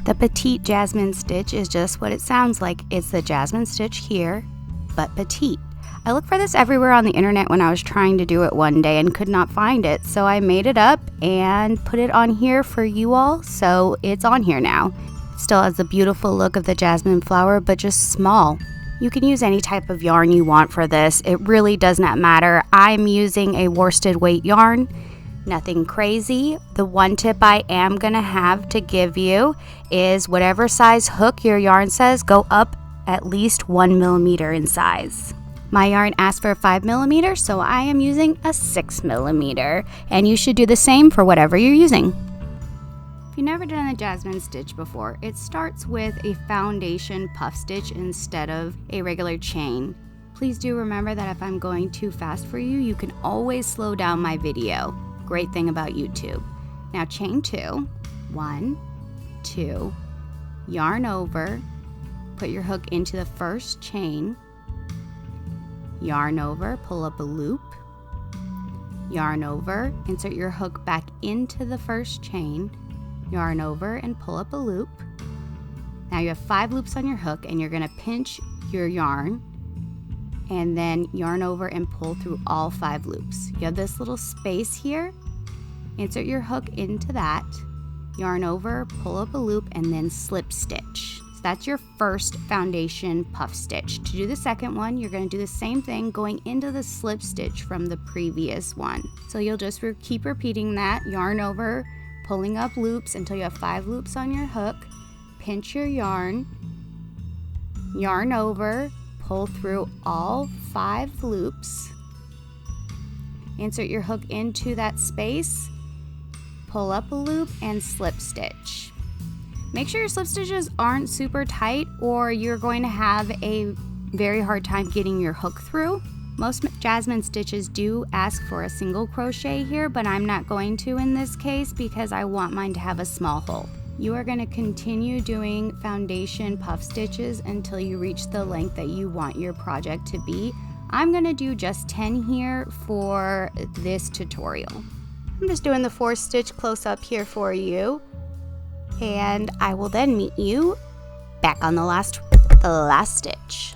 The Petite Jasmine stitch is just what it sounds like. It's the Jasmine stitch here, but petite. I looked for this everywhere on the internet when I was trying to do it one day and could not find it, so I made it up and put it on here for you all, so it's on here now. It still has the beautiful look of the jasmine flower, but just small. You can use any type of yarn you want for this. It really does not matter. I'm using a worsted weight yarn. Nothing crazy. The one tip I am gonna have to give you is whatever size hook your yarn says, go up at least 1 millimeter in size. My yarn asked for 5 millimeter, so I am using a 6 millimeter, and you should do the same for whatever you're using. If you've never done a jasmine stitch before, it starts with a foundation puff stitch instead of a regular chain. Please do remember that if I'm going too fast for you, you can always slow down my video. Great thing about YouTube. Now chain 2, 1, 2, yarn over, put your hook into the first chain, yarn over, pull up a loop, yarn over, insert your hook back into the first chain, yarn over and pull up a loop. Now you have 5 loops on your hook and you're going to pinch your yarn and then yarn over and pull through all 5 loops. You have this little space here, insert your hook into that, yarn over, pull up a loop, and then slip stitch. So that's your first foundation puff stitch. To do the second one, you're going to do the same thing going into the slip stitch from the previous one. So you'll just keep repeating that, yarn over, pulling up loops until you have 5 loops on your hook, pinch your yarn, yarn over, pull through all 5 loops, insert your hook into that space, pull up a loop, and slip stitch. Make sure your slip stitches aren't super tight or you're going to have a very hard time getting your hook through. Most jasmine stitches do ask for a single crochet here, but I'm not going to in this case because I want mine to have a small hole. You are going to continue doing foundation puff stitches until you reach the length that you want your project to be. I'm going to do just 10 here for this tutorial. I'm just doing the 4 stitch close up here for you, and I will then meet you back on the last stitch.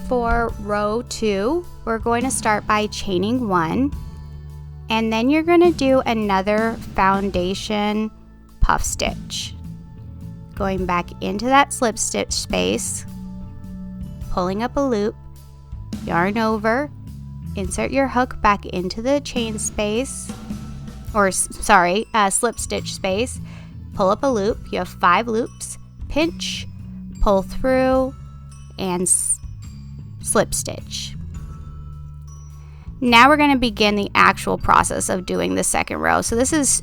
For row 2, we're going to start by chaining 1, and then you're going to do another foundation puff stitch. Going back into that slip stitch space, pulling up a loop, yarn over, insert your hook back into the chain space, slip stitch space, pull up a loop, you have 5 loops, pinch, pull through, and slip stitch. Now we're going to begin the actual process of doing the second row. So this is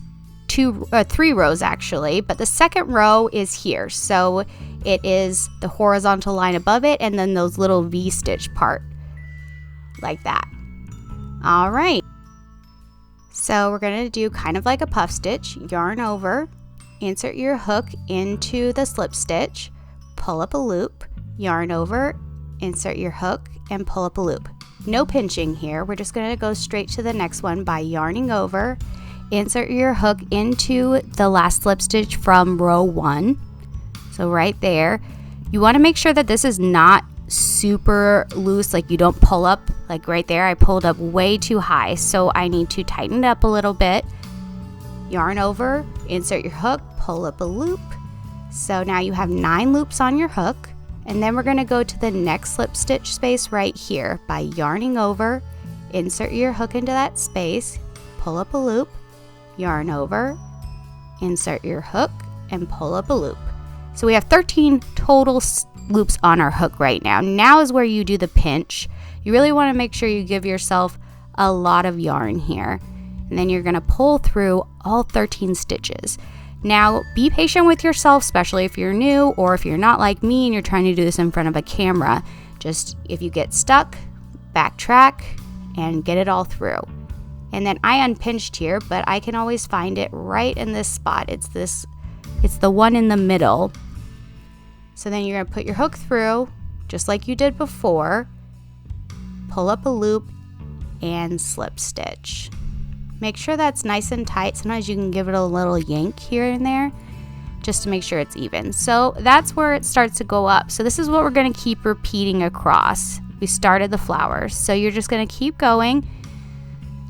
3 rows actually, but the second row is here. So it is the horizontal line above it and then those little V-stitch part like that. All right. So we're going to do kind of like a puff stitch, yarn over, insert your hook into the slip stitch, pull up a loop, yarn over, insert your hook, and pull up a loop. No pinching here. We're just going to go straight to the next one by yarning over, insert your hook into the last slip stitch from row 1. So right there. You want to make sure that this is not super loose, like you don't pull up, like right there I pulled up way too high, so I need to tighten it up a little bit. Yarn over, insert your hook, pull up a loop. So now you have 9 loops on your hook. And then we're going to go to the next slip stitch space right here by yarning over, insert your hook into that space, pull up a loop, yarn over, insert your hook, and pull up a loop. So we have 13 total loops on our hook right now. Now is where you do the pinch. You really want to make sure you give yourself a lot of yarn here. And then you're going to pull through all 13 stitches. Now, be patient with yourself, especially if you're new or if you're not like me and you're trying to do this in front of a camera. Just if you get stuck, backtrack and get it all through. And then I unpinched here, but I can always find it right in this spot. It's the one in the middle. So then you're gonna put your hook through, just like you did before, pull up a loop and slip stitch. Make sure that's nice and tight. Sometimes you can give it a little yank here and there just to make sure it's even. So that's where it starts to go up. So this is what we're gonna keep repeating across. We started the flowers. So you're just gonna keep going,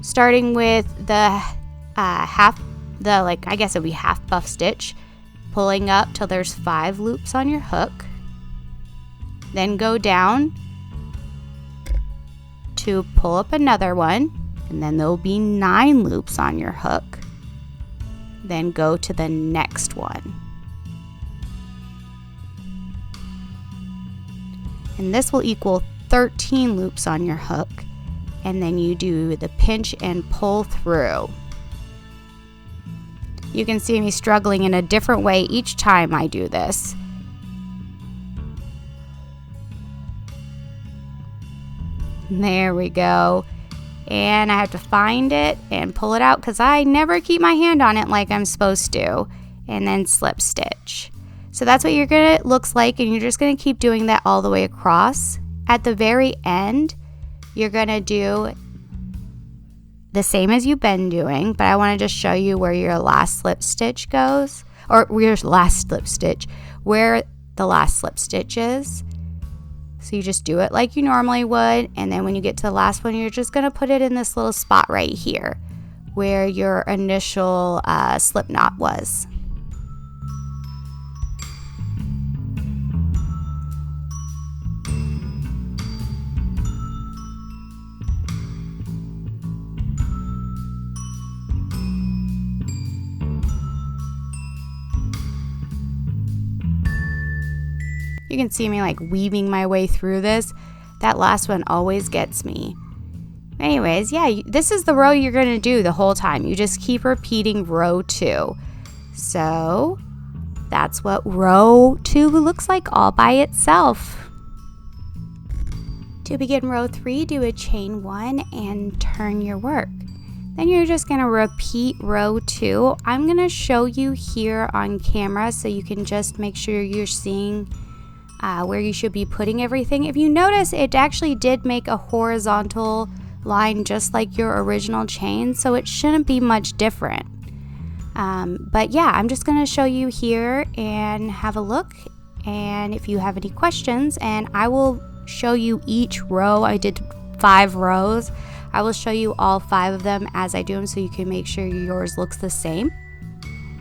starting with the I guess it would be half buff stitch, pulling up till there's 5 loops on your hook. Then go down to pull up another one, and then there'll be 9 loops on your hook. Then go to the next one. And this will equal 13 loops on your hook. And then you do the pinch and pull through. You can see me struggling in a different way each time I do this. There we go. And I have to find it and pull it out because I never keep my hand on it like I'm supposed to. And then slip stitch. So that's what it looks like, and you're just gonna keep doing that all the way across. At the very end, you're gonna do the same as you've been doing, but I wanna just show you where your last slip stitch goes, or where the last slip stitch is. So you just do it like you normally would, and then when you get to the last one, you're just gonna put it in this little spot right here, where your initial slip knot was. You can see me like weaving my way through this. That last one always gets me. Anyways, yeah, this is the row you're gonna do the whole time. You just keep repeating row 2. So that's what row 2 looks like all by itself. To begin row 3, do a chain 1 and turn your work. Then you're just gonna repeat row 2. I'm gonna show you here on camera so you can just make sure you're seeing where you should be putting everything. If you notice, it actually did make a horizontal line just like your original chain, so it shouldn't be much different. But yeah, I'm just going to show you here and have a look, and if you have any questions, and I will show you each row. I did 5 rows. I will show you all 5 of them as I do them so you can make sure yours looks the same.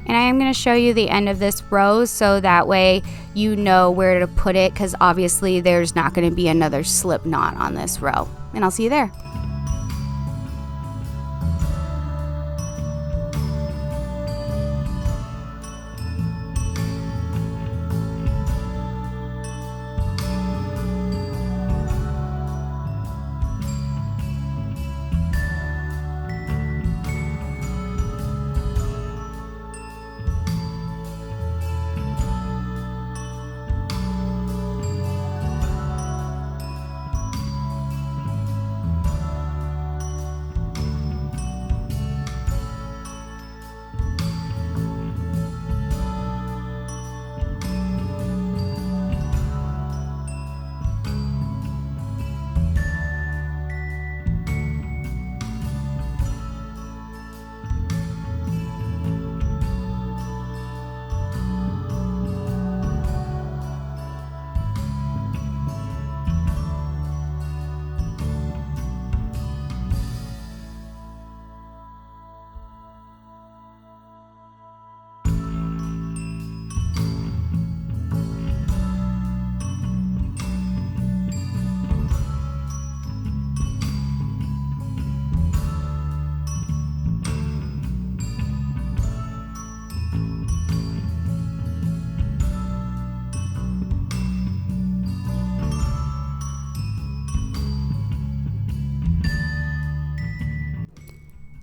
And I am going to show you the end of this row so that way you know where to put it, because obviously there's not going to be another slip knot on this row. And I'll see you there.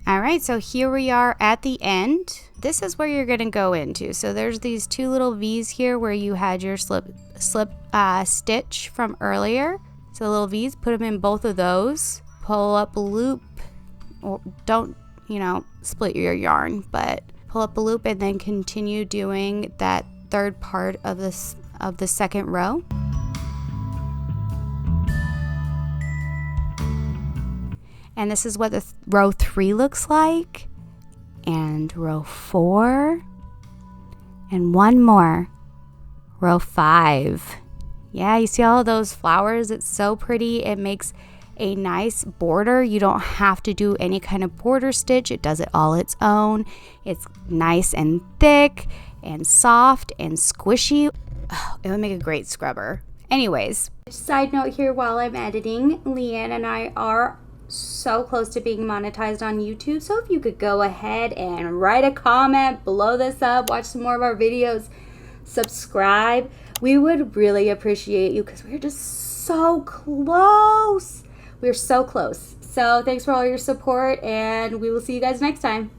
Alright, so here we are at the end. This is where you're going to go into. So there's these 2 little V's here where you had your slip stitch from earlier. So little V's, put them in both of those. Pull up a loop, or don't, split your yarn, but pull up a loop and then continue doing that third part of the second row. And this is what the row 3 looks like. And row 4. And one more. Row 5. Yeah, you see all of those flowers? It's so pretty. It makes a nice border. You don't have to do any kind of border stitch. It does it all its own. It's nice and thick and soft and squishy. Oh, it would make a great scrubber. Anyways, side note here while I'm editing, Leanne and I are so close to being monetized on YouTube. So if you could go ahead and write a comment, blow this up, watch some more of our videos, subscribe, we would really appreciate you because we're just so close. We're so close. So thanks for all your support, and we will see you guys next time.